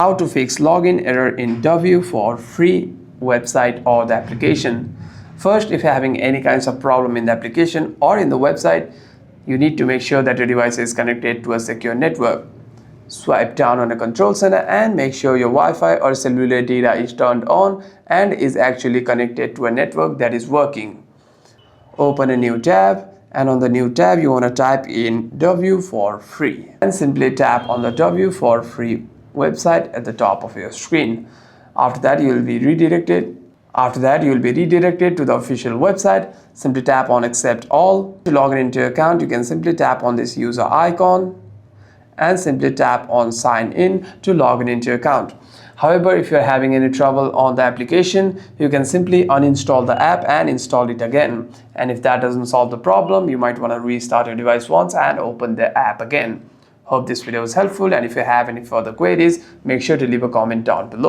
How to fix login error in W4free website or the application. First, if you're having any kinds of problem in the application or in the website, you need to make sure that your device is connected to a secure network. Swipe down on a control center and make sure your Wi-Fi or cellular data is turned on and is actually connected to a network that is working. Open a new tab, and on the new tab you want to type in W4free and simply tap on the W4free website at the top of your screen. After that you will be redirected to the official website. Simply tap on accept all. To log in into your account, you can simply tap on this user icon and simply tap on sign in to log in into your account. However, if you're having any trouble on the application, you can simply uninstall the app and install it again. And if that doesn't solve the problem, you might want to restart your device once and open the app again. Hope this video was helpful, and if you have any further queries, make sure to leave a comment down below.